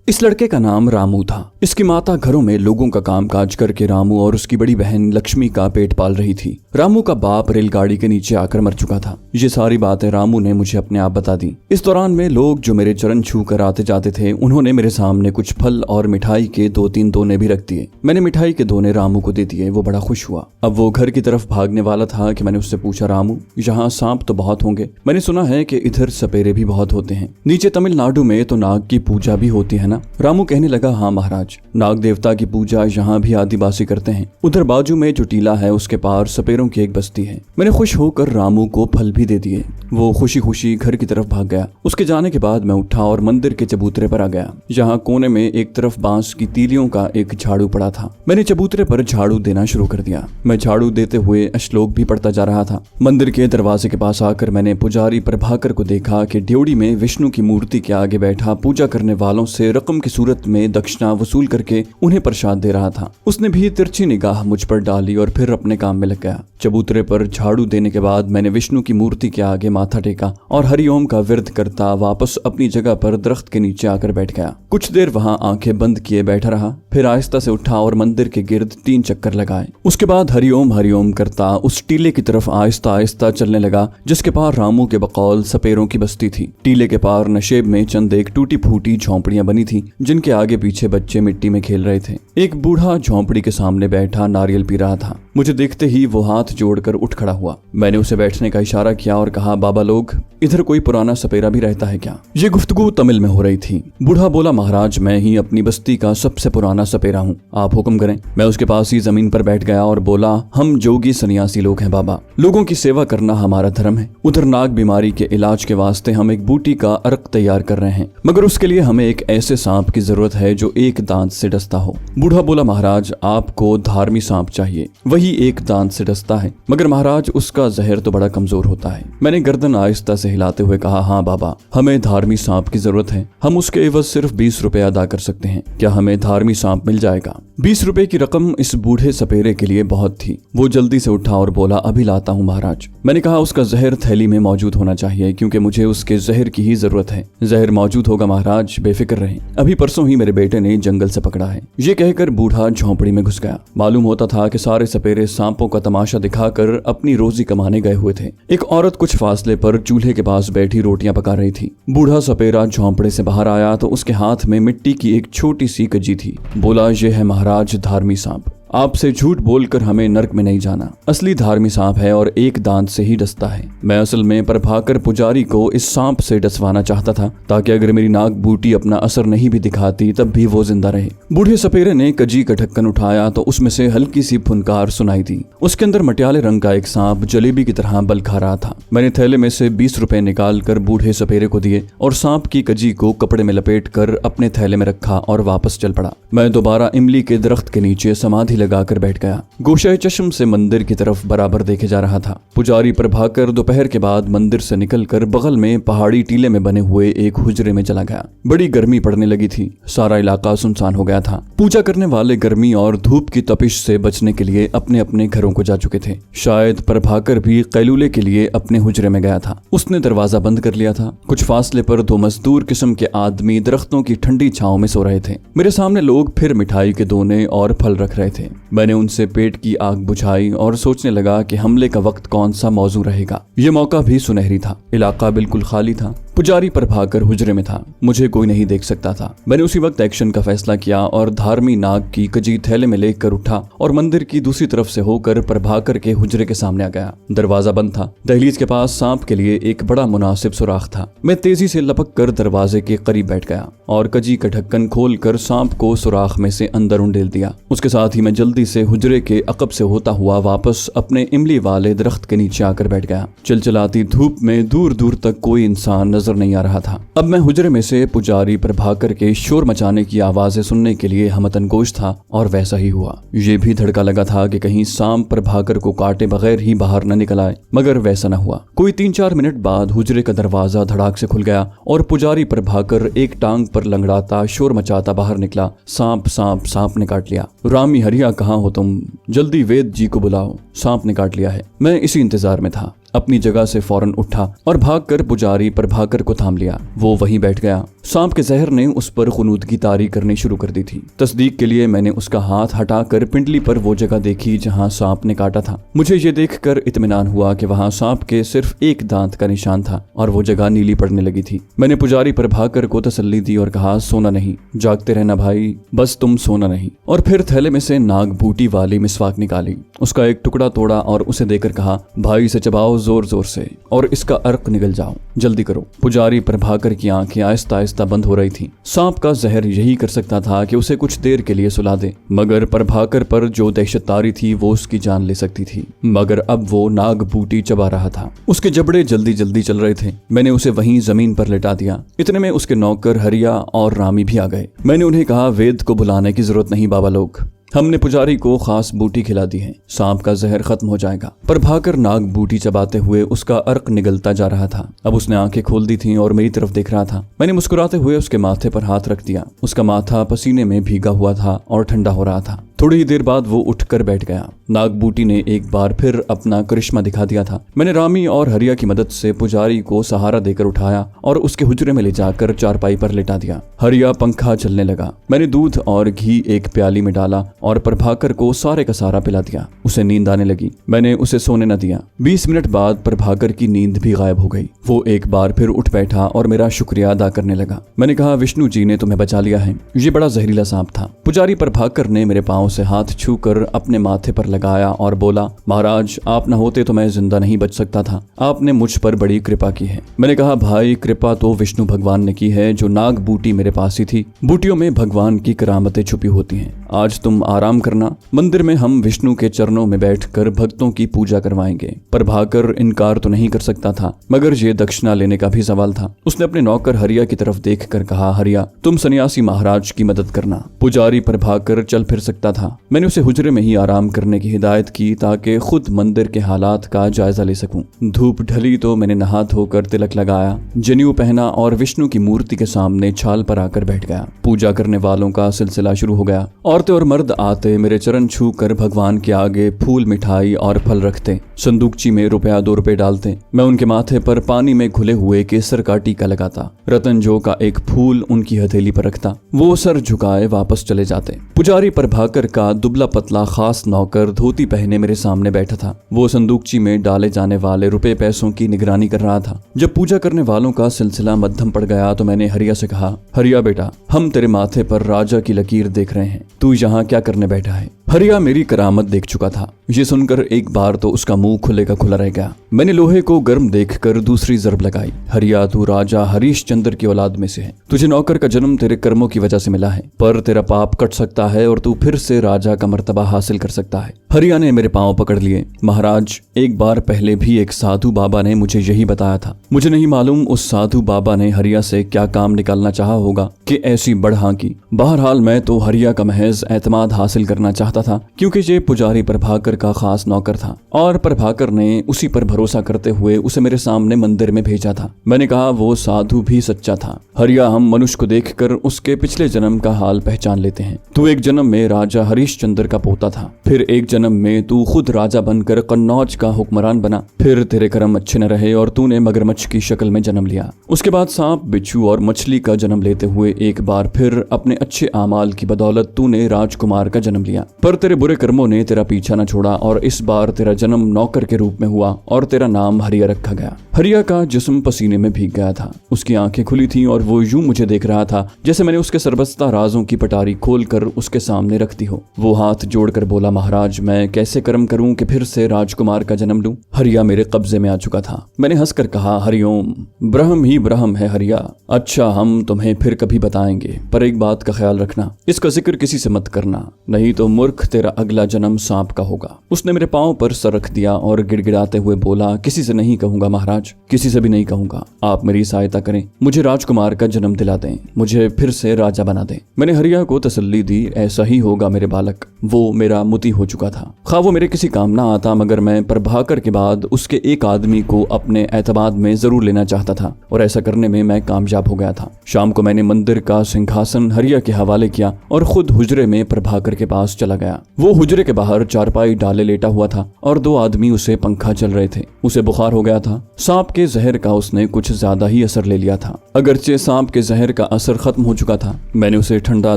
इस लड़के का नाम रामू था। इसकी माता घरों में लोगों का काम काज करके रामू और उसकी बड़ी बहन लक्ष्मी का पेट पाल रही थी। रामू का बाप रेलगाड़ी के नीचे आकर मर चुका था। ये सारी बातें रामू ने मुझे अपने आप बता दी। इस दौरान में लोग जो मेरे चरण छू कर आते जाते थे, उन्होंने मेरे सामने कुछ फल और मिठाई के 2-3 दोने भी रख दिए। मैंने मिठाई के दोने रामू को दे दिए। वो बड़ा खुश हुआ। अब वो घर की तरफ भागने वाला था कि मैंने उससे पूछा, रामू यहाँ सांप तो बहुत होंगे, मैंने सुना है कि इधर सपेरे भी बहुत होते हैं। नीचे तमिलनाडु में तो नाग की पूजा भी होती है ना? रामू कहने लगा, हाँ महाराज, नाग देवता की पूजा यहाँ भी आदिवासी करते हैं। उधर बाजू में जो टीला है उसके पार सपेरों की एक बस्ती है। मैंने खुश होकर रामू को फल भी दे दिए। वो खुशी खुशी घर की तरफ भाग गया। उसके जाने के बाद मैं उठा और मंदिर के चबूतरे पर आ गया। यहाँ कोने में एक तरफ बांस की तीलियों का एक झाड़ू पड़ा था। मैंने चबूतरे पर झाड़ू देना शुरू कर दिया। मैं झाड़ू देते हुए श्लोक भी पढ़ता जा रहा था। मंदिर के दरवाजे के पास आकर मैंने पुजारी प्रभाकर को देखा कि ड्योढ़ी में विष्णु की मूर्ति के आगे बैठा पूजा करने वालों से रकम की सूरत में दक्षिणा वसूल करके उन्हें प्रसाद दे रहा था। उसने भी तिरछी निगाह मुझ पर डाली और फिर अपने काम में लग गया। चबूतरे पर झाड़ू देने के बाद मैंने विष्णु की मूर्ति के आगे माथा टेका और हरिओम का विरध करता वापस अपनी जगह पर दरख्त के नीचे आकर बैठ गया। कुछ देर वहां आंखें बंद किए बैठा रहा, फिर आहिस्ता से उठा और मंदिर के गिर्द 3 चक्कर लगाए। उसके बाद हरिओम हरिओम करता उस टीले की तरफ आहिस्ता आहिस्ता चलने लगा जिसके पार रामू के बकौल सपेरों की बस्ती थी। टीले के पार नशेब में चंद एक टूटी फूटी झोंपड़ियां बनी थी जिनके आगे पीछे बच्चे मिट्टी में खेल रहे थे। एक बूढ़ा झोंपड़ी के सामने बैठा नारियल पी रहा था। मुझे देखते ही वो हाथ जोड़कर उठ खड़ा हुआ। मैंने उसे बैठने का इशारा किया और कहा, बाबा लोग, इधर कोई पुराना सपेरा भी रहता है क्या? ये गुफ्तगू तमिल में हो रही थी। बूढ़ा बोला, महाराज, मैं ही अपनी बस्ती का सबसे पुराना सपेरा हूँ, आप हुक्म करें। मैं उसके पास ही जमीन पर बैठ गया और बोला, हम जोगी सन्यासी लोग हैं बाबा, लोगों की सेवा करना हमारा धर्म है। उधर नाग बीमारी के इलाज के वास्ते हम एक बूटी का अर्क तैयार कर रहे हैं, मगर उसके लिए हमें एक ऐसे सांप की जरूरत है जो एक दांत से डसता हो। बूढ़ा बोला, महाराज, आपको धार्मी सांप चाहिए, वही एक दांत से डसता है, मगर महाराज उसका जहर तो बड़ा कमजोर होता है। मैंने गर्दन आहिस्ता से हिलाते हुए कहा, हाँ बाबा, हमें धार्मी सांप की जरूरत है। हम उसके एवज सिर्फ 20 रुपए अदा कर सकते हैं। क्या हमें धार्मी सांप मिल जाएगा? 20 रुपए की रकम इस बूढ़े सपेरे के लिए बहुत थी। वो जल्दी से उठा और बोला, अभी लाता हूँ महाराज। मैंने कहा, उसका जहर थैली में मौजूद होना चाहिए क्योंकि मुझे उसके जहर की ही जरूरत है। जहर मौजूद होगा महाराज, बेफिक्र रहें, अभी परसों ही मेरे बेटे ने जंगल से पकड़ा है। ये कहकर बूढ़ा झोंपड़ी में घुस गया। मालूम होता था कि सारे सपेरे सांपों का तमाशा दिखाकर अपनी रोजी कमाने गए हुए थे। एक औरत कुछ फासले पर चूल्हे के पास बैठी रोटियां पका रही थी। बूढ़ा सपेरा झोंपड़े से बाहर आया तो उसके हाथ में मिट्टी की एक छोटी सी कज्जी थी। बोला, यह है महाराज धार्मी सांप, आपसे झूठ बोलकर हमें नरक में नहीं जाना। असली धार्मी सांप है और एक दांत से ही डसता है। मैं असल में प्रभाकर पुजारी को इस सांप से डसवाना चाहता था ताकि अगर मेरी नाग बूटी अपना असर नहीं भी दिखाती तब भी वो जिंदा रहे। बूढ़े सपेरे ने कजी का ढक्कन उठाया तो उसमें से हल्की सी फुनकार सुनाई दी। उसके अंदर मटियाले रंग का एक सांप जलेबी की तरह बल खा रहा था। मैंने थैले में से 20 रुपए निकाल कर बूढ़े सपेरे को दिए और सांप की कजी को कपड़े में लपेट कर अपने थैले में रखा और वापस चल पड़ा। मैं दोबारा इमली के दरख्त के नीचे समाधि लगाकर बैठ गया। गोशाए चश्म से मंदिर की तरफ बराबर देखे जा रहा था। पुजारी प्रभाकर दोपहर के बाद मंदिर से निकलकर बगल में पहाड़ी टीले में बने हुए एक हुजरे में चला गया। बड़ी गर्मी पड़ने लगी थी। सारा इलाका सुनसान हो गया था। पूजा करने वाले गर्मी और धूप की तपिश से बचने के लिए अपने अपने घरों को जा चुके थे। शायद प्रभाकर भी कैलूले के लिए अपने हुजरे में गया था। उसने दरवाजा बंद कर लिया था। कुछ फासले पर 2 मजदूर किस्म के आदमी दरख्तों की ठंडी छांव में सो रहे थे। मेरे सामने लोग फिर मिठाई के दोने और फल रख रहे थे। मैंने उनसे पेट की आग बुझाई और सोचने लगा कि हमले का वक्त कौन सा मौजू रहेगा। ये मौका भी सुनहरी था। इलाका बिल्कुल खाली था। पुजारी प्रभाकर हुजरे में था। मुझे कोई नहीं देख सकता था। मैंने उसी वक्त एक्शन का फैसला किया और धार्मी नाग की कजी थैले में लेकर उठा और मंदिर की दूसरी तरफ से होकर प्रभाकर के हुजरे के सामने आ गया। दरवाजा बंद था। दहलीज के पास सांप के लिए एक बड़ा मुनासिब सुराख था। मैं तेजी से लपक कर दरवाजे के करीब बैठ गया और कजी का ढक्कन खोलकर सांप को सुराख में से अंदर उंडेल दिया। उसके साथ ही मैं जल्दी से हुजरे के अकब से होता हुआ वापस अपने इमली वाले दरख्त के नीचे आकर बैठ गया। चलचलाती धूप में दूर दूर तक कोई इंसान नजर नहीं आ रहा था। अब मैं हुजरे में से पुजारी प्रभाकर के शोर मचाने की आवाजें सुनने के लिए हमतन गोश था और वैसा ही हुआ। ये भी धड़का लगा था कि कहीं सांप प्रभाकर को काटे बगैर ही बाहर न निकल आए, मगर वैसा न हुआ। कोई 3-4 मिनट बाद हुजरे का दरवाजा धड़ाक से खुल गया और पुजारी प्रभाकर एक टांग पर लंगड़ाता शोर मचाता बाहर निकला। सांप सांप सांप ने काट लिया। रामी हरिया, कहाँ हो तुम? जल्दी वेद जी को बुलाओ, सांप ने काट लिया है। मैं इसी इंतजार में था। अपनी जगह से फौरन उठा और भागकर पुजारी प्रभाकर को थाम लिया। वो वहीं बैठ गया। सांप के जहर ने उस पर खुनूदगी तारी करनी शुरू कर दी थी। तस्दीक के लिए मैंने उसका हाथ हटाकर पिंडली पर वो जगह देखी जहां सांप ने काटा था। मुझे ये देखकर इत्मीनान हुआ कि वहां सांप के सिर्फ एक दांत का निशान था और वो जगह नीली पड़ने लगी थी। मैंने पुजारी प्रभाकर को तसल्ली दी और कहा, सोना नहीं, जागते रहना भाई, बस तुम सोना नहीं। और फिर थैले में से नाग बूटी वाली मिसवाक निकाली, उसका एक टुकड़ा तोड़ा और उसे देकर कहा, भाई से चबाओ जोर जोर से और इसका अर्क निगल जाओ, जल्दी करो। पुजारी प्रभाकर की आंखें आहिस्ता आहिस्ता बंद हो रही थी। सांप का जहर यही कर सकता था कि उसे कुछ देर के लिए सुला दे, मगर प्रभाकर पर जो दहशत तारी थी वो उसकी जान ले सकती थी। मगर अब वो नाग बूटी चबा रहा था, उसके जबड़े जल्दी जल्दी चल रहे थे। मैंने उसे वहीं जमीन पर लेटा दिया। इतने में उसके नौकर हरिया और रामी भी आ गए। मैंने उन्हें कहा, वेद को बुलाने की जरूरत नहीं बाबा लोग, हमने पुजारी को खास बूटी खिला दी है, सांप का जहर खत्म हो जाएगा। प्रभाकर नाग बूटी चबाते हुए उसका अर्क निगलता जा रहा था। अब उसने आंखें खोल दी थीं और मेरी तरफ देख रहा था। मैंने मुस्कुराते हुए उसके माथे पर हाथ रख दिया। उसका माथा पसीने में भीगा हुआ था और ठंडा हो रहा था। थोड़ी ही देर बाद वो उठकर बैठ गया। नाग बूटी ने एक बार फिर अपना करिश्मा दिखा दिया था। मैंने रामी और हरिया की मदद से पुजारी को सहारा देकर उठाया और उसके हुजरे में ले जाकर चारपाई पर लेटा दिया। हरिया पंखा चलने लगा। मैंने दूध और घी एक प्याली में डाला और प्रभाकर को सारे का सारा पिला दिया। उसे नींद आने लगी। मैंने उसे सोने न दिया। 20 मिनट बाद प्रभाकर की नींद भी गायब हो गई। वो एक बार फिर उठ बैठा और मेरा शुक्रिया अदा करने लगा। मैंने कहा, विष्णु जी ने तुम्हें बचा लिया है, ये बड़ा जहरीला सांप था। पुजारी प्रभाकर ने मेरे पांव से हाथ छूकर अपने माथे पर लगाया और बोला, महाराज आप न होते तो मैं जिंदा नहीं बच सकता था, आपने मुझ पर बड़ी कृपा की है। मैंने कहा, भाई कृपा तो विष्णु भगवान ने की है, जो नाग बूटी मेरे पास ही थी। बूटियों में भगवान की करामतें छुपी होती हैं। आज तुम आराम करना, मंदिर में हम विष्णु के चरणों में बैठकर भक्तों की पूजा करवाएंगे। प्रभाकर इनकार तो नहीं कर सकता था, मगर ये दक्षिणा लेने का भी सवाल था। उसने अपने नौकर हरिया की तरफ देखकर कहा, हरिया तुम सन्यासी महाराज की मदद करना। पुजारी प्रभाकर चल फिर सकता था। मैंने उसे हुजरे में ही आराम करने की हिदायत की ताकि खुद मंदिर के हालात का जायजा ले सकूं। धूप ढली तो मैंने नहा धोकर तिलक लगाया, जनेऊ पहना और विष्णु की मूर्ति के सामने छाल पर आकर बैठ गया। पूजा करने वालों का सिलसिला शुरू हो गया। औरतें और मर्द आते मेरे चरण छू कर भगवान के आगे फूल, मिठाई और फल रखते, संदूकची में रुपया 2 रुपए डालते। मैं उनके माथे पर पानी में घुले हुए केसर का टीका लगाता, रतनजो का एक फूल उनकी हथेली पर रखता। वो सर झुकाए वापस चले जाते। पुजारी प्रभाकर का दुबला पतला खास नौकर धोती पहने मेरे सामने बैठा था। वो संदूकची में डाले जाने वाले रुपए पैसों की निगरानी कर रहा था। जब पूजा करने वालों का सिलसिला मध्यम पड़ गया तो मैंने हरिया से कहा, हरिया बेटा हम तेरे माथे पर राजा की लकीर देख रहे हैं, तू यहाँ क्या करने बैठा है। हरिया मेरी करामत देख चुका था। ये सुनकर एक बार तो उसका मुंह खुले का खुला रह गया। मैंने लोहे को गर्म देखकर दूसरी जरब लगाई। हरिया तू राजा हरीशचंद्र की औलाद में से है, तुझे नौकर का जन्म तेरे कर्मों की वजह से मिला है, पर तेरा पाप कट सकता है और तू फिर से राजा का मर्तबा हासिल कर सकता है। हरिया ने मेरे पांव पकड़ लिए। महाराज एक बार पहले भी एक साधु बाबा ने मुझे यही बताया था। मुझे नहीं मालूम उस साधु बाबा ने हरिया से क्या काम निकालना चाहा होगा कि ऐसी बढ़ा की। बहरहाल मैं तो हरिया का महज एतमाद हासिल करना चाहता था, क्योंकि ये पुजारी प्रभाकर का खास नौकर था और प्रभाकर ने उसी पर भरोसा करते हुए उसे मेरे सामने मंदिर में भेजा था। मैंने कहा वो साधु भी सच्चा था। हरिया हम मनुष्य को देखकर उसके पिछले जन्म का हाल पहचान लेते हैं। तू एक जन्म में राजा हरीशचंद्र का पोता था, फिर एक जन्म में तू खुद राजा बनकर कन्नौज का हुक्मरान बना, फिर तेरे कर्म अच्छे न रहे और तूने मगरमच्छ की शक्ल में जन्म लिया। उसके बाद सांप, बिच्छू और मछली का जन्म लेते हुए एक बार फिर अपने अच्छे आमाल की बदौलत तूने राजकुमार का जन्म लिया, पर तेरे बुरे कर्मों ने तेरा पीछा न छोड़ा और इस बार तेरा जन्म नौकर के रूप में हुआ और तेरा नाम हरिया रखा गया। हरिया का जिस्म पसीने में भीग गया था। उसकी आंखें खुली थीं और वो यूं मुझे देख रहा था जैसे मैंने उसके सरबस्ता राजों की पटारी खोलकर उसके सामने रख दी हो। वो हाथ जोड़कर बोला, महाराज मैं कैसे कर्म करूं कि फिर से राजकुमार का जन्म लूं। हरिया मेरे कब्जे में आ चुका था। मैंने हंसकर कहा, हरिओम, ब्रह्म ही ब्रह्म है हरिया। अच्छा हम तुम्हें फिर कभी बताएंगे, पर एक बात का ख्याल रखना, इसका जिक्र किसी से मत करना, नहीं तो मूर्ख तेरा अगला जन्म सांप का होगा। उसने मेरे पांव पर सर रख दिया और गिड़गिड़ाते हुए बोला, किसी से नहीं कहूंगा महाराज, किसी से भी नहीं कहूंगा। आप मेरी सहायता करें, मुझे राजकुमार का जन्म दिला दें, मुझे फिर से राजा बना दें। मैंने हरिया को तसल्ली दी, ऐसा ही होगा मेरे बालक। वो मेरा मुती हो चुका था। खा वो मेरे किसी काम ना आता, मगर मैं प्रभाकर के बाद उसके एक आदमी को अपने एतमाद में जरूर लेना चाहता था और ऐसा करने में मैं कामयाब हो गया था। शाम को मैंने मंदिर का सिंहासन हरिया के हवाले किया और खुद हुजरे में प्रभाकर के पास चला गया। गया। वो हुजरे के बाहर चारपाई डाले लेटा हुआ था और 2 आदमी उसे पंखा चल रहे थे। उसे बुखार हो गया था। सांप के जहर का उसने कुछ ज्यादा ही असर ले लिया था। अगरचे सांप के जहर का असर खत्म हो चुका था। मैंने उसे ठंडा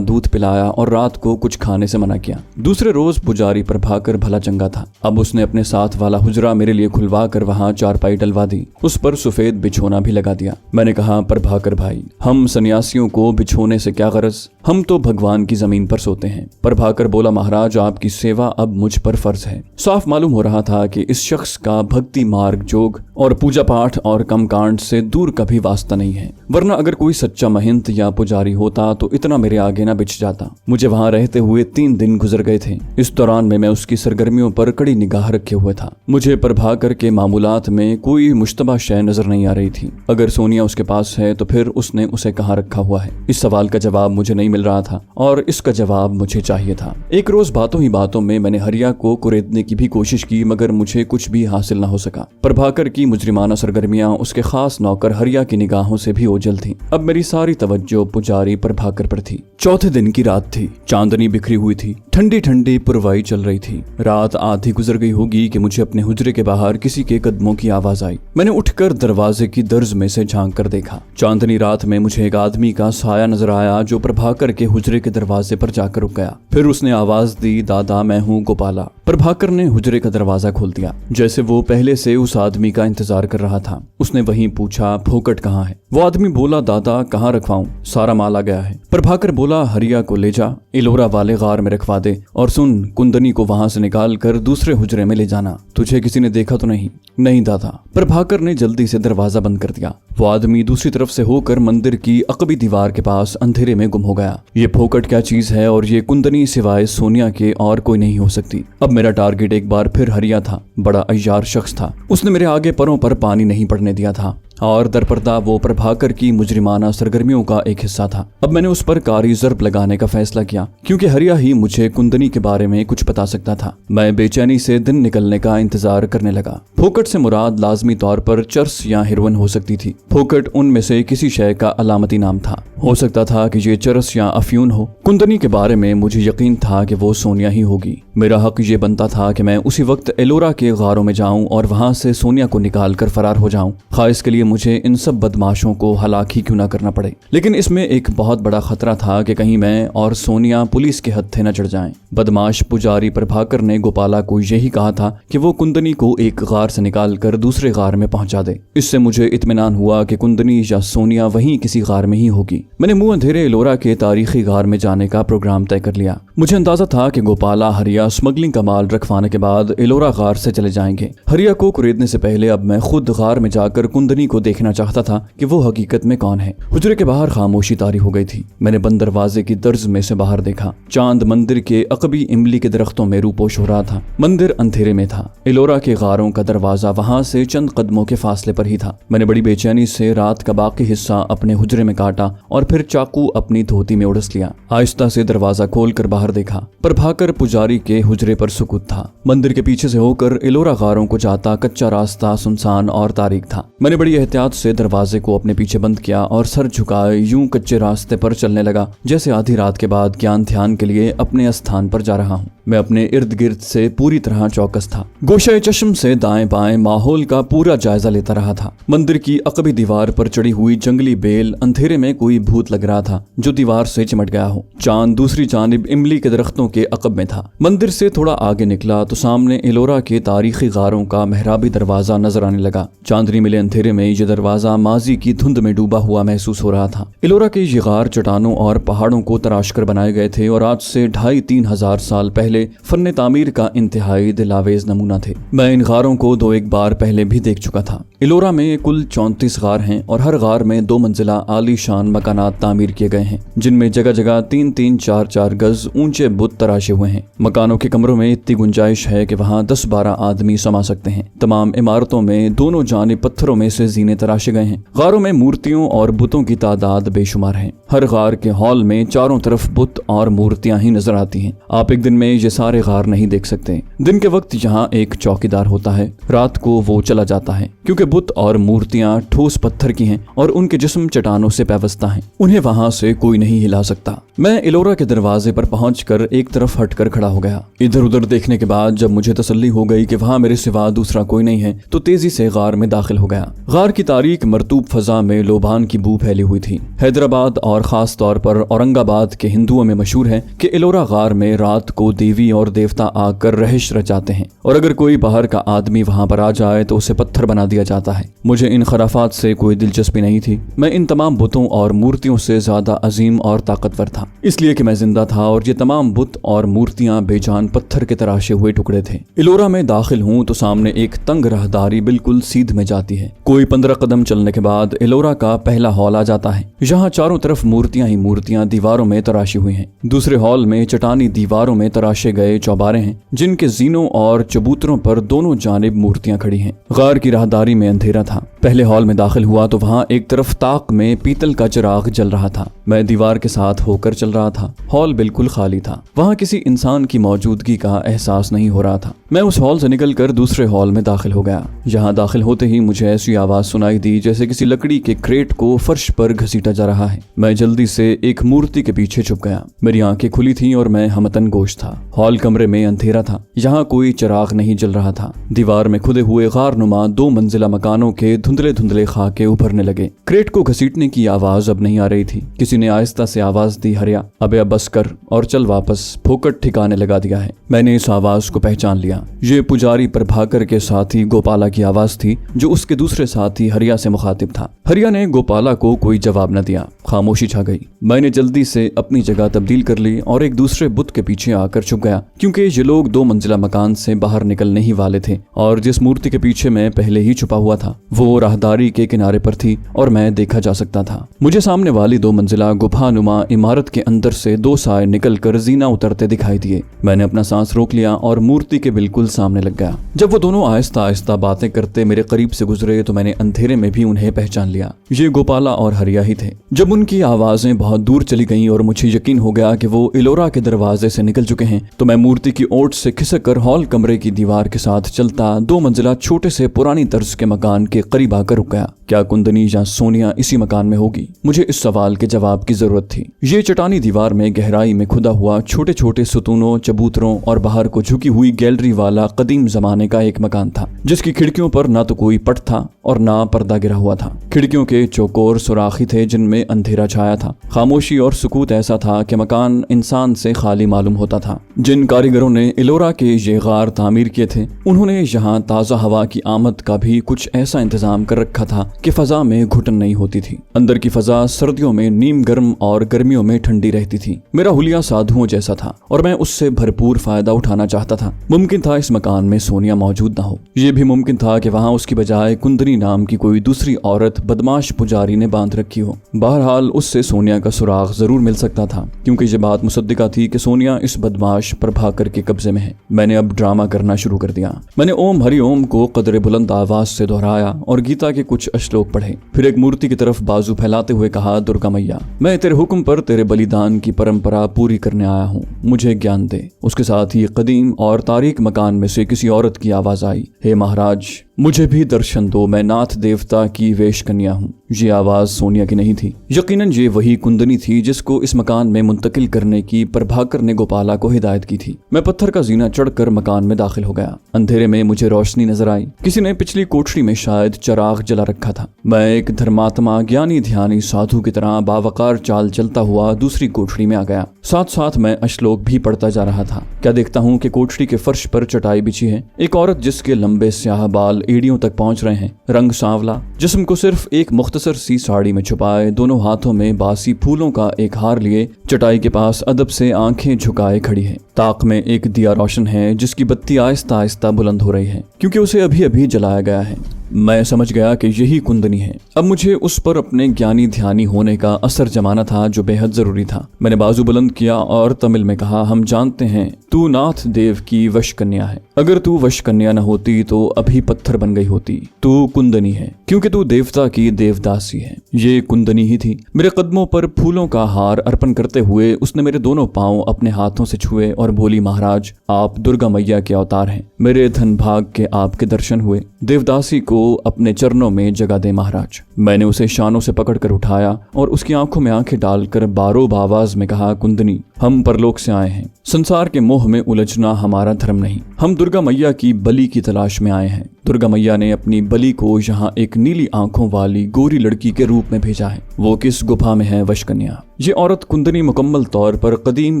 दूध पिलाया और रात को कुछ खाने से मना किया। दूसरे रोज पुजारी प्रभाकर भला चंगा था। अब उसने अपने साथ वाला हुजरा मेरे लिए खुलवा कर वहाँ चारपाई डलवा दी। उस पर सफेद बिछोना भी लगा दिया। मैंने कहा, प्रभाकर भाई, हम सन्यासियों को बिछोने से क्या गरज, हम तो भगवान की जमीन पर सोते हैं। प्रभाकर बोला, महाराज, आपकी सेवा अब मुझ पर फर्ज है। साफ मालूम हो रहा था कि इस शख्स का भक्ति मार्ग, जोग और पूजा पाठ और कर्मकांड से दूर कभी वास्ता नहीं है, वरना अगर कोई सच्चा महंत या पुजारी होता तो इतना मेरे आगे न बिछ जाता। मुझे वहाँ रहते हुए 3 दिन गुजर गए थे। इस दौरान में मैं उसकी सरगर्मियों पर कड़ी निगाह रखे हुए था। मुझे प्रभाकर के मामूलात में कोई मुश्तबा शय नजर नहीं आ रही थी। अगर सोनिया उसके पास है तो फिर उसने उसे कहाँ रखा हुआ है? इस सवाल का जवाब मुझे नहीं मिल रहा था और इसका जवाब मुझे चाहिए था। एक रोज बातों ही बातों में मैंने हरिया को कुरेदने की भी कोशिश की, मगर मुझे कुछ भी हासिल न हो सका। प्रभाकर की मुजरिमाना सरगर्मियां उसके खास नौकर हरिया की निगाहों से भी ओझल थी। अब मेरी सारी तवज्जो पुजारी प्रभाकर पर थी। चौथे दिन की रात थी। चांदनी बिखरी हुई थी। ठंडी ठंडी पुरवाई चल रही थी। रात आधी गुजर गई होगी कि मुझे अपने हुजरे के बाहर किसी के कदमों की आवाज आई। मैंने उठकर दरवाजे की दर्ज में से झांक कर देखा। चांदनी रात में मुझे एक आदमी का साया नजर आया जो प्रभाकर के हुजरे के दरवाजे पर जाकर रुक गया। फिर उसने आवाज दी, दादा, मैं हूँ गोपाला। प्रभाकर ने हुजरे का दरवाजा खोल दिया, जैसे वो पहले से उस आदमी का इंतजार कर रहा था। उसने वहीं पूछा, फोकट कहाँ है? वो आदमी बोला, दादा, कहाँ रखवाऊं, सारा माल आ गया है। प्रभाकर बोला, हरिया को ले जा, इलोरा वाले गार में रखवा दे, और सुन, कुंदनी को वहां से निकाल कर दूसरे हुजरे में ले जाना। तुझे किसी ने देखा तो नहीं? नहीं दादा। प्रभाकर ने जल्दी से दरवाजा बंद कर दिया। वो आदमी दूसरी तरफ से होकर मंदिर की अकबी दीवार के पास अंधेरे में गुम हो गया। ये फोकट क्या चीज है और ये कुंदनी सिवाय सोनिया के और कोई नहीं हो सकती। अब मेरा टारगेट एक बार फिर हरिया था। बड़ा अय्यार शख्स था। उसने मेरे आगे पैरों पर पानी नहीं पड़ने दिया था और दरपर्दा वो प्रभाकर की मुजरिमाना सरगर्मियों का एक हिस्सा था। अब मैंने उस पर कारी ज़र्ब लगाने का फैसला किया, क्योंकि हरिया ही मुझे कुंदनी के बारे में कुछ बता सकता था। मैं बेचैनी से दिन निकलने का इंतजार करने लगा। फोकट से मुराद लाजमी तौर पर चरस या हेरोइन हो सकती थी। फोकट उनमें से किसी शय का अलामती नाम था। हो सकता था कि ये चरस या अफ्यून हो। कुंदनी के बारे में मुझे यकीन था कि वो सोनिया ही होगी। मेरा हक ये बनता था कि मैं उसी वक्त एलोरा के गारों में जाऊं और वहां से सोनिया को निकाल कर फरार हो जाऊं, खास के लिए मुझे इन सब बदमाशों को हलाक ही क्यों ना करना पड़े। लेकिन इसमें एक बहुत बड़ा खतरा था कि कहीं मैं और सोनिया पुलिस के हत्थे न चढ़ जाएं। बदमाश पुजारी प्रभाकर ने गोपाला को यही कहा था कि वो कुंदनी को एक गार से निकाल कर दूसरे गार में पहुंचा दे। इससे मुझे इत्मीनान हुआ कि कुंदनी या सोनिया वहीं किसी गार में ही होगी। मैंने मुंह अंधेरे एलोरा के तारीखी गार में जाने का प्रोग्राम तय कर लिया। मुझे अंदाजा था कि गोपाला हरिया स्मगलिंग का माल रखवाने के बाद एलोरा गार से चले जाएंगे। हरिया को खरीदने से पहले अब मैं खुद गार में जाकर कुंदनी को देखना चाहता था कि वो हकीकत में कौन है। हुजरे के बाहर खामोशी तारी हो गई थी। मैंने बंद दरवाजे की दर्ज में से बाहर देखा। चांद मंदिर के अकबी इमली के दरख्तों में रूपोश हो रहा था। मंदिर अंधेरे में था। एलोरा के गारों का दरवाजा वहां से चंद कदमों के फासले पर ही था। मैंने बड़ी बेचैनी से रात का बाकी हिस्सा अपने हुजरे में काटा और फिर चाकू अपनी धोती में उड़स लिया। आहिस्ता से दरवाजा खोलकर बाहर देखा। प्रभाकर पुजारी के हुजरे पर सुकूत था। मंदिर के पीछे से होकर एलोरा गारों को जाता कच्चा रास्ता सुनसान और तारीक था। मैंने बड़ी एहतियात से दरवाजे को अपने पीछे बंद किया और सर झुकाए यूं कच्चे रास्ते पर चलने लगा, जैसे आधी रात के बाद ज्ञान ध्यान के लिए अपने स्थान पर जा रहा हूँ। मैं अपने इर्द गिर्द से पूरी तरह चौकस था। गोशे चश्म से दाएं बाएं माहौल का पूरा जायजा लेता रहा था। मंदिर की अकबी दीवार पर चढ़ी हुई जंगली बेल अंधेरे में कोई भूत लग रहा था जो दीवार से चिमट गया हो। चांद दूसरी जानिब इमली के दरख्तों के अकब में था। मंदिर से थोड़ा आगे निकला तो सामने एलोरा के तारीखी गारों का मेहराबी दरवाजा नजर आने लगा। चांदनी मिले अंधेरे में ये दरवाजा माजी की धुंध में डूबा हुआ महसूस हो रहा था। एलोरा के ये गार चट्टानों और पहाड़ों को तराश कर बनाए गए थे और आज से 2,500-3 हजार साल पहले फन्ने तामीर का इंतहाई दिलावेज नमूना थे। मैं इन गारों को 2-1 बार पहले भी देख चुका था। एलोरा में कुल 34 गार हैं और हर गार में 2 मंजिला आलीशान मकानात तामीर किए गए हैं, जिनमें जगह जगह 3-3, 4-4 गज ऊंचे बुत तराशे हुए हैं। मकानों के कमरों में इतनी गुंजाइश है कि वहाँ 10-12 आदमी समा सकते हैं। तमाम इमारतों में दोनों जानिब पत्थरों में से खजीने तराशे गए हैं। गारों में मूर्तियों और बुतों की तादाद बेशुमार है। हर गार के हॉल में चारों तरफ बुत और मूर्तियां ही नजर आती हैं। आप एक दिन में ये सारे गार नहीं देख सकते। दिन के वक्त यहाँ एक चौकीदार होता है, रात को वो चला जाता है, क्योंकि बुत और मूर्तियां ठोस पत्थर की हैं और उनके जिस्म चट्टानों से पैवस्ता हैं। उन्हें वहां से कोई नहीं हिला सकता। मैं इलोरा के दरवाजे पर पहुंचकर एक तरफ हटकर खड़ा हो गया। इधर उधर देखने के बाद जब मुझे तसल्ली हो गई कि वहां मेरे सिवा दूसरा कोई नहीं है, तो तेजी से गार में दाखिल हो गया। गार की तारीक मरतूब फजा में लोबान की बू फैली हुई थी। हैदराबाद और खास तौर पर औरंगाबाद के हिंदुओं में मशहूर है कि इलोरा गार में रात को देवी और देवता आकर रहिश रचाते हैं और अगर कोई बाहर का आदमी वहां पर आ जाए तो उसे पत्थर बना दिया जाता है। मुझे इन खराफात से कोई दिलचस्पी नहीं थी। मैं इन तमाम बुतों और मूर्तियों से ज्यादा अजीम और ताकतवर था, इसलिए कि मैं जिंदा था और ये तमाम बुत और मूर्तियां बेजान पत्थर के तराशे हुए टुकड़े थे। इलोरा में दाखिल हूँ तो सामने एक तंग राहदारी बिल्कुल सीध में जाती है। कोई 15 कदम चलने के बाद इलोरा का पहला हॉल आ जाता है। यहाँ चारों तरफ मूर्तियां ही मूर्तियां दीवारों में तराशी हुई हैं। दूसरे हॉल में चटानी दीवारों में तराशे गए चौबारे हैं, जिनके जीनों और चबूतरों पर दोनों जानिब मूर्तियां खड़ी हैं। गार की राहदारी में अंधेरा था। पहले हॉल में दाखिल हुआ तो वहाँ एक तरफ ताक में पीतल का चिराग जल रहा था। मैं दीवार के साथ होकर चल रहा था। हॉल बिल्कुल खाली था। वहाँ किसी इंसान की मौजूदगी का एहसास नहीं हो रहा था। मैं उस हॉल से निकलकर दूसरे हॉल में दाखिल हो गया। यहाँ दाखिल होते ही मुझे ऐसी आवाज सुनाई दी जैसे किसी लकड़ी के क्रेट को फर्श पर घसीटा जा रहा है। मैं जल्दी से एक मूर्ति के पीछे छुप गया। मेरी आंखें खुली थीं और मैं हमतन गोश था। हॉल कमरे में अंधेरा था। यहाँ कोई चिराग नहीं जल रहा था। दीवार में खुदे हुए गारनुमा 2 मंजिला मकानों के धुंधले धुंधले खाके उभरने लगे। क्रेट को घसीटने की आवाज अब नहीं आ रही थी। किसी ने आहिस्ता से आवाज दी, हरिया, अबे अब बस कर और चल वापस, फोकट ठिकाने लगा दिया है। मैंने इस आवाज को पहचान लिया। ये पुजारी प्रभाकर के साथी गोपाला की आवाज थी, जो उसके दूसरे साथी हरिया से मुखातिब था। हरिया ने गोपाला को कोई जवाब न दिया। खामोशी छा गई। मैंने जल्दी से अपनी जगह तब्दील कर ली और एक दूसरे बुत के पीछे आकर छुप गया, क्योंकि ये लोग 2 मंजिला मकान से बाहर निकलने ही वाले थे और जिस मूर्ति के पीछे मैं पहले ही छुपा हुआ था वो राहदारी के किनारे पर थी और मैं देखा जा सकता था। मुझे सामने वाली 2 मंजिला गुफानुमा इमारत के अंदर से 2 साए निकलकर जीना उतरते दिखाई दिए। मैंने अपना सांस रोक लिया और मूर्ति के बिल्कुल सामने लग गया। जब वो दोनों आहिस्ता आहिस्ता बातें करते मेरे करीब से गुजरे तो मैंने अंधेरे में भी उन्हें पहचान लिया। ये गोपाला और हरिया ही थे। जब उनकी आवाजें बहुत दूर चली गईं और मुझे यकीन हो गया कि वो इलोरा के दरवाजे से निकल चुके हैं, तो मैं मूर्ति की ओट से खिसक कर हॉल कमरे की दीवार के साथ चलता 2 मंजिला छोटे से पुरानी तर्ज के मकान के करीब आकर रुक गया। क्या कुंदनी या सोनिया इसी मकान में होगी? मुझे इस सवाल के जवाब की जरूरत थी। ये चटानी दीवार में गहराई में खुदा हुआ छोटे छोटे सुतूनों, चबूतरों और बाहर को झुकी हुई गैलरी वाला कदीम जमाने का एक मकान था, जिसकी खिड़कियों पर ना तो कोई पट था और ना पर्दा गिरा हुआ था। खिड़कियों के चौकोर सुराखी थे जिनमें अंधेरा छाया था। खामोशी और सुकूत ऐसा था कि मकान इंसान से खाली मालूम होता था। जिन कारीगरों ने इलोरा के ये गार तामीर किए थे, उन्होंने यहाँ ताज़ा हवा की आमद का भी कुछ ऐसा इंतजाम कर रखा था कि फजा में घुटन नहीं होती थी। अंदर की फजा सर्दियों में नीम गर्म और गर्मियों में ठंडी रहती थी। मेरा हुलिया साधुओं जैसा था और मैं उससे भरपूर फायदा उठाना चाहता था। मुमकिन था इस मकान में सोनिया मौजूद ना हो। ये भी मुमकिन था कि वहाँ उसकी बजाय कुंदनी नाम की कोई दूसरी औरत बदमाश पुजारी ने बांध रखी हो। बहरहाल उससे सोनिया का सुराग जरूर मिल सकता था, क्योंकि ये बात मुसद्दिका थी कि सोनिया इस बदमाश प्रभाकर के कब्जे में है। मैंने अब ड्रामा करना शुरू कर दिया। मैंने ओम हरि ओम को कदरे बुलंद आवाज से दोहराया और गीता के कुछ श्लोक पढ़े। फिर एक मूर्ति की तरफ बाजू फैलाते हुए कहा, दुर्गा मैया, मैं तेरे हुक्म पर तेरे बलिदान की परंपरा पूरी करने आया हूँ, मुझे ज्ञान दे। उसके साथ ही कदीम और तारीक मकान में से किसी औरत की आवाज आई, हे महाराज, मुझे भी दर्शन दो, मैं नाथ देवता की वेश कन्या हूँ। ये आवाज सोनिया की नहीं थी। यकीनन ये वही कुंदनी थी जिसको इस मकान में मुंतकिल करने की प्रभाकर ने गोपाला को हिदायत की थी। मैं पत्थर का जीना चढ़कर मकान में दाखिल हो गया। अंधेरे में मुझे रोशनी नजर आई। किसी ने पिछली कोठरी में शायद चिराग जला रखा था। मैं एक धर्मात्मा ज्ञानी ध्यानी साधु की तरह बावकार चाल चलता हुआ दूसरी कोठरी में आ गया। साथ साथ मैं श्लोक भी पढ़ता जा रहा था। क्या देखता हूँ कि कोठरी के फर्श पर चटाई बिछी है। एक औरत जिसके लंबे स्याह बाल एड़ियों तक पहुंच रहे हैं, रंग सांवला, जिस्म को सिर्फ एक मुख्तसर सी साड़ी में छुपाए, दोनों हाथों में बासी फूलों का एक हार लिए चटाई के पास अदब से आंखें झुकाए खड़ी है। ताक में एक दिया रोशन है जिसकी बत्ती आहिस्ता आहिस्ता बुलंद हो रही है, क्योंकि उसे अभी अभी जलाया गया है। मैं समझ गया कि यही कुंदनी है। अब मुझे उस पर अपने ज्ञानी ध्यानी होने का असर जमाना था जो बेहद जरूरी था। मैंने बाजू बुलंद किया और तमिल में कहा, हम जानते हैं तू नाथ देव की वश कन्या है। अगर तू वश कन्या न होती तो अभी पत्थर बन गई होती। तू कुंदनी है क्योंकि तू देवता की देवदासी है। ये कुंदनी ही थी। मेरे कदमों पर फूलों का हार अर्पण करते हुए उसने मेरे दोनों पांव अपने हाथों से छुए और बोली, महाराज आप दुर्गा मैया के अवतार हैं। मेरे धन भाग के आपके दर्शन हुए। देवदासी को अपने चरणों में जगह दे महाराज। मैंने उसे शानों से पकड़कर उठाया और उसकी आंखों में आंखें डालकर बारोब आवाज में कहा, कुंदनी हम परलोक से आए हैं। संसार के मोह में उलझना हमारा धर्म नहीं। हम दुर्गा मैया की बलि की तलाश में आए हैं। दुर्गा मैया ने अपनी बलि को यहाँ एक नीली आंखों वाली गोरी लड़की के रूप में भेजा है। वो किस गुफा में है वश कन्या। ये औरत कुंदनी मुकम्मल तौर पर कदीम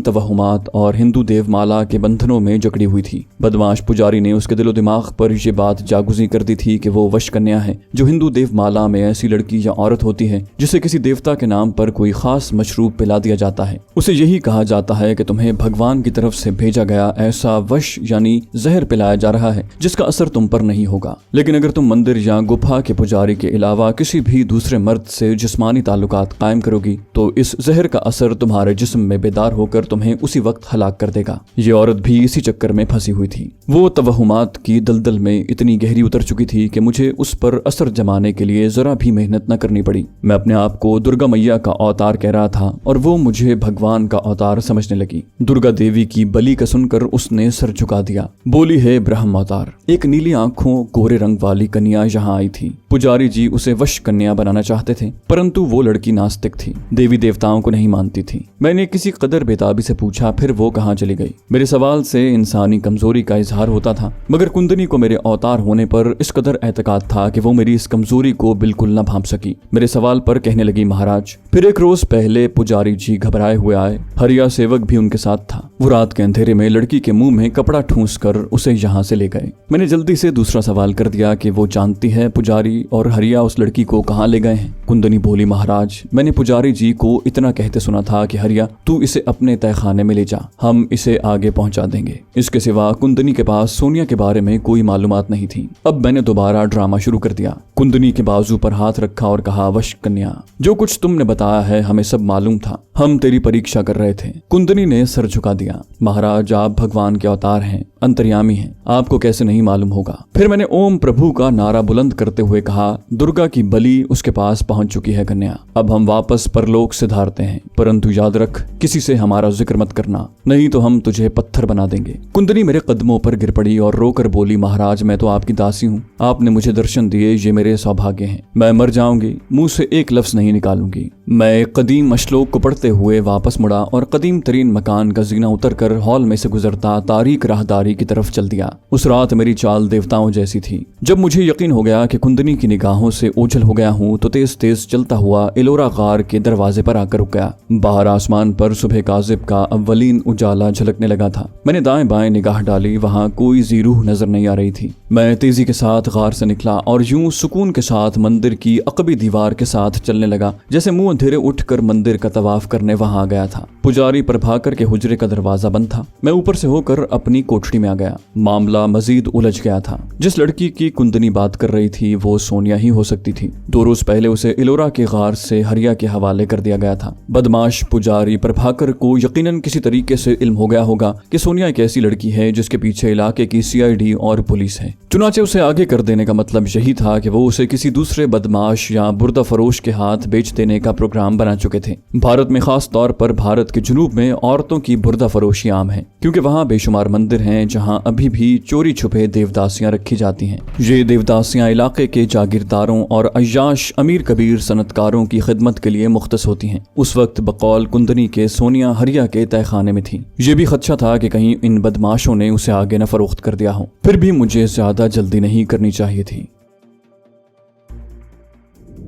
तवहुमात और हिंदू देवमाला के बंधनों में जकड़ी हुई थी। बदमाश पुजारी ने उसके दिलो दिमाग पर यह बात जागुजी कर दी थी कि वो वश कन्या है, जो हिंदू देवमाला में ऐसी लड़की या औरत होती है जिसे किसी देवता के नाम पर कोई खास मशरूब पिला दिया जाता है। उसे यही कहा जाता है कि तुम्हें भगवान की तरफ से भेजा गया ऐसा वश यानी जहर पिलाया जा रहा है जिसका असर तुम पर नहीं होगा। लेकिन अगर तुम मंदिर या गुफा के पुजारी के अलावा किसी भी दूसरे मर्द से जिस्मानी ताल्लुकात कायम करोगी तो इस जहर का असर तुम्हारे जिस्म में बेदार होकर तुम्हें उसी वक्त हलाक कर देगा। ये औरत भी इसी चक्कर में फंसी हुई थी। वो तवहुमात की दलदल में इतनी गहरी उतर चुकी थी कि मुझे उस पर असर जमाने के लिए जरा भी मेहनत न करनी पड़ी। मैं अपने आप को दुर्गा मैया का अवतार कह रहा था और वो मुझे भगवान का अवतार समझने लगी। दुर्गा देवी की बलि का सुनकर उसने सर झुका दिया। बोली, है ब्रह्म अवतार। एक नीली आंखों गोरे रंग वाली कन्या यहाँ आई थी। पुजारी जी उसे वश कन्या बनाना चाहते थे, परंतु वो लड़की नास्तिक थी, देवी देवताओं को नहीं मानती थी। मैंने किसी कदर बेताबी से पूछा, फिर वो कहाँ चली गई। मेरे सवाल से इंसानी कमजोरी का इजहार होता था, मगर कुंदनी को मेरे अवतार होने पर इस कदर एतकाद था कि वो मेरी इस कमजोरी को बिल्कुल न भांप सकी। मेरे सवाल पर कहने लगी, महाराज फिर एक रोज पहले पुजारी जी घबराए हुए आए। हरिया सेवक भी उनके साथ था। वो रात के अंधेरे में लड़की के मुंह में कपड़ा ठूंस कर उसे यहाँ से ले गए। मैंने जल्दी से दूसरा सवाल कर दिया कि वो जानती है पुजारी और हरिया उस लड़की को कहाँ ले गए हैं। कुंदनी बोली, महाराज मैंने पुजारी जी को इतना कहते सुना था कि हरिया तू इसे अपने तहखाने में ले जा, हम इसे आगे पहुंचा देंगे। इसके सिवा कुंदनी के पास सोनिया के बारे में कोई मालूमात नहीं थी। अब मैंने दोबारा ड्रामा शुरू कर दिया। कुंदनी के बाजू पर हाथ रखा और कहा, वश कन्या जो कुछ तुमने बताया है हमें सब मालूम था, हम तेरी परीक्षा कर रहे थे। कुंदनी ने सर झुका दिया। महाराज आप भगवान के अवतार हैं, अंतर्यामी हैं, आपको कैसे नहीं मालूम होगा। फिर मैंने ओम प्रभु का नारा बुलंद करते हुए कहा, दुर्गा की बलि उसके पास पहुंच चुकी है कन्या, अब हम वापस परलोक से धारते हैं, परंतु याद रख किसी से हमारा जिक्र मत करना, नहीं तो हम तुझे पत्थर बना देंगे। कुंदनी मेरे कदमों पर गिर पड़ी और रोकर बोली, महाराज मैं तो आपकी दासी हूँ, आपने मुझे दर्शन दिए, ये मेरे सौभाग्य हैं। मैं मर जाऊंगी, मुंह से एक लफ्ज नहीं निकालूंगी। मैं कदीम श्लोक को पढ़ते हुए वापस मुड़ा और कदीम तरीन मकान का जीना उतरकर हॉल में से गुजरता तारीक राहदारी की तरफ चल दिया। उस रात मेरी चाल देवताओं जैसी थी। जब मुझे यकीन हो गया कि कुंदनी की निगाहों से ओझल हो गया हूँ तो तेज तेज चलता हुआ एलोरा गार के दरवाजे पर आकर रुक गया। बाहर आसमान पर सुबह काजिब का अव्वलीन उजाला झलकने लगा था। मैंने दाएं बाएं निगाह डाली, वहाँ कोई जीरूह नजर नहीं आ रही थी। मैं तेजी के साथ गार से निकला और यूं सुकून के साथ मंदिर की अकबी दीवार के साथ चलने लगा, जैसे मुंह अंधेरे उठकर मंदिर का तवाफ करने वहां आ गया था। पुजारी प्रभाकर के हुजरे का दरवाजा बंद था। मैं ऊपर से होकर अपनी कोठरी में आ गया। मामला मजीद उलझ गया था। जिस लड़की की कुंदनी बात कर रही थी वो सोनिया ही हो सकती थी। 2 रोज पहले उसे इलोरा के गार से हरिया के हवाले कर दिया गया था। बदमाश पुजारी प्रभाकर को यकीनन किसी तरीके से इल्म हो गया होगा कि सोनिया एक ऐसी लड़की है जिसके पीछे इलाके की CID और पुलिस है। चुनाचे उसे आगे कर देने का मतलब यही था कि वो उसे किसी दूसरे बदमाश या बुर्दा फरोश के हाथ बेच देने का प्रोग्राम बना चुके थे। भारत में खास तौर पर भारत के जुनूब में औरतों की बुर्दा फरोशी आम है, क्योंकि वहाँ बेशुमार मंदिर हैं जहाँ अभी भी चोरी छुपे देवदासियां रखी जाती हैं। ये देवदासियां इलाके के जागीरदारों और अय्याश अमीर कबीर सनतकारों की खिदमत के लिए मुख्तस होती हैं। उस वक्त बकौल कुंदनी के सोनिया हरिया के तहखाने में थी। ये भी खदशा था कि कहीं इन बदमाशों ने उसे आगे न फरोख्त कर दिया हो। फिर भी मुझे ज्यादा जल्दी नहीं करनी चाहिए थी।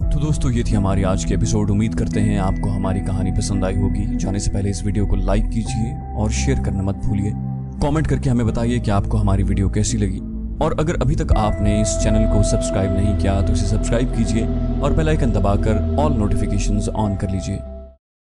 तो दोस्तों ये थी हमारी आज की एपिसोड। उम्मीद करते हैं आपको हमारी कहानी पसंद आई होगी। जाने से पहले इस वीडियो को लाइक कीजिए और शेयर करना मत भूलिए। कमेंट करके हमें बताइए कि आपको हमारी वीडियो कैसी लगी, और अगर अभी तक आपने इस चैनल को सब्सक्राइब नहीं किया तो इसे सब्सक्राइब कीजिए और बेल आइकन दबाकर ऑल नोटिफिकेशंस ऑन कर लीजिए।